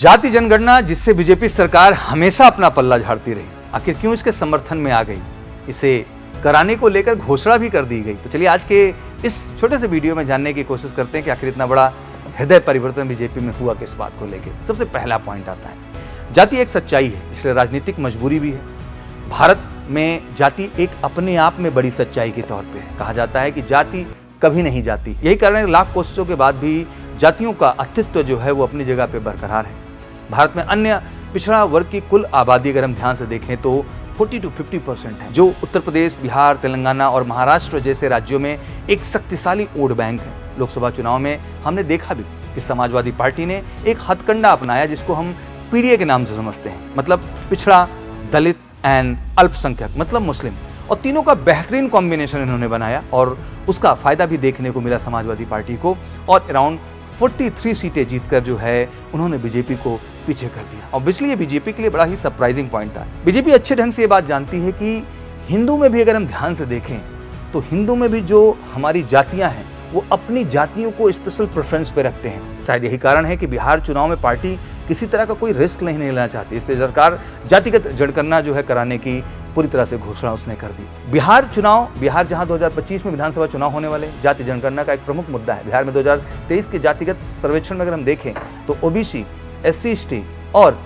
जाति जनगणना जिससे बीजेपी सरकार हमेशा अपना पल्ला झाड़ती रही, आखिर क्यों इसके समर्थन में आ गई? इसे कराने को लेकर घोषणा भी कर दी गई। तो चलिए आज के इस छोटे से वीडियो में जानने की कोशिश करते हैं कि आखिर इतना बड़ा हृदय परिवर्तन बीजेपी में हुआ किस बात को लेकर। सबसे पहला पॉइंट आता है, जाति एक सच्चाई है, इसलिए राजनीतिक मजबूरी भी है। भारत में जाति एक अपने आप में बड़ी सच्चाई के तौर पे है। कहा जाता है कि जाति कभी नहीं जाती। यही कारण है लाख कोशिशों के बाद भी जातियों का अस्तित्व जो है वो अपनी जगह पे बरकरार है। भारत में अन्य पिछड़ा वर्ग की कुल आबादी अगर हम ध्यान से देखें तो 40 to 50% है, जो उत्तर प्रदेश, बिहार, तेलंगाना और महाराष्ट्र जैसे राज्यों में एक शक्तिशाली वोट बैंक है। लोकसभा चुनाव में हमने देखा भी कि समाजवादी पार्टी ने एक हथकंडा अपनाया जिसको हम पीडीए के नाम से समझते हैं, मतलब पिछड़ा, दलित एंड अल्पसंख्यक मतलब मुस्लिम, और तीनों का बेहतरीन कॉम्बिनेशन इन्होंने बनाया और उसका फायदा भी देखने को मिला समाजवादी पार्टी को, और अराउंड 43 सीटें जीतकर जो है उन्होंने बीजेपी को पीछे कर दिया। ऑब्वियसली ये बीजेपी के लिए बड़ा ही सरप्राइजिंग पॉइंट था। बीजेपी अच्छे ढंग से ये बात जानती है कि हिंदू में भी अगर हम ध्यान से देखें तो हिंदू में भी जो हमारी जातियां हैं वो अपनी जातियों को स्पेशल प्रेफरेंस पे रखते हैं। शायद यही कारण है कि बिहार चुनाव में पार्टी किसी तरह का कोई रिस्क नहीं लेना चाहती, इसलिए सरकार जातिगत जनगणना जो है कराने की पूरी तरह से घोषणा उसने कर दी। बिहार जहां 2025 में विधानसभा चुनाव होने वाले, जाति जनगणना का एक प्रमुख मुद्दा है। बिहार में 2023 के जातिगत सर्वेक्षण में अगर हम देखें तो ओबीसी, SC, ST और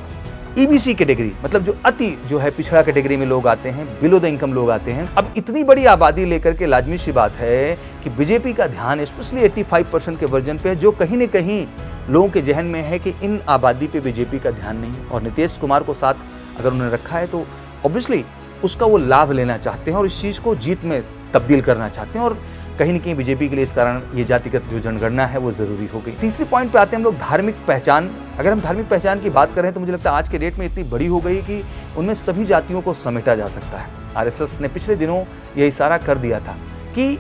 EBC कैटेगरी, मतलब जो अति जो है पिछड़ा कैटेगरी में लोग आते हैं, बिलो द इनकम लोग आते हैं। अब इतनी बड़ी आबादी लेकर के लाजमी सी बात है कि बीजेपी का ध्यान स्पेशली 85% के वर्जन पे है, जो कहीं न कहीं लोगों के जहन में है कि इन आबादी पे बीजेपी का ध्यान नहीं है, और नीतीश कुमार को साथ अगर उन्होंने रखा है तो ऑब्वियसली उसका वो लाभ लेना चाहते हैं और इस चीज़ को जीत में तब्दील करना चाहते हैं, और कहीं न कहीं बीजेपी के लिए इस कारण ये जातिगत जो जनगणना है वो जरूरी हो गई। तीसरी पॉइंट पे आते हैं हम लोग, धार्मिक पहचान। अगर हम धार्मिक पहचान की बात करें तो मुझे लगता है आज के डेट में इतनी बड़ी हो गई कि उनमें सभी जातियों को समेटा जा सकता है। RSS ने पिछले दिनों ये इशारा कर दिया था कि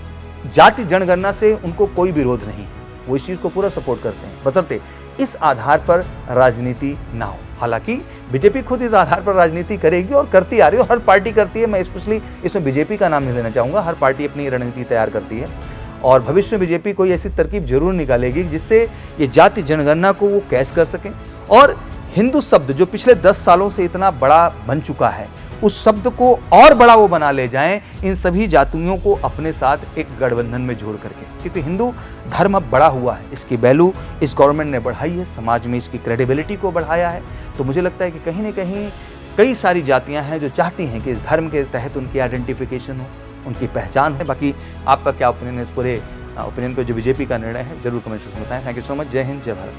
जाति जनगणना से उनको कोई विरोध नहीं है, वो इस चीज़ को पूरा सपोर्ट करते हैं, बशर्ते इस आधार पर राजनीति ना हो। हालांकि बीजेपी खुद इस आधार पर राजनीति करेगी और करती आ रही है, और हर पार्टी करती है। मैं स्पेशली इसमें बीजेपी का नाम नहीं लेना चाहूँगा, हर पार्टी अपनी रणनीति तैयार करती है और भविष्य में बीजेपी कोई ऐसी तरकीब जरूर निकालेगी जिससे ये जाति जनगणना को वो कैच कर सकें, और हिंदू शब्द जो पिछले 10 सालों से इतना बड़ा बन चुका है उस शब्द को और बड़ा वो बना ले जाएं, इन सभी जातियों को अपने साथ एक गठबंधन में जोड़ करके, क्योंकि हिंदू धर्म अब बड़ा हुआ है, इसकी वैल्यू इस गवर्नमेंट ने बढ़ाई है, समाज में इसकी क्रेडिबिलिटी को बढ़ाया है। तो मुझे लगता है कि कहीं न कहीं कई सारी जातियां हैं जो चाहती हैं कि इस धर्म के तहत उनकी आइडेंटिफिकेशन हो, उनकी पहचान है। बाकी आपका क्या ओपिनियन है इस पूरे ओपिनियन पे जो बीजेपी का निर्णय है, जरूर कमेंट सेक्शन में बताएं। Thank you so much. जय हिंद, जय भारत।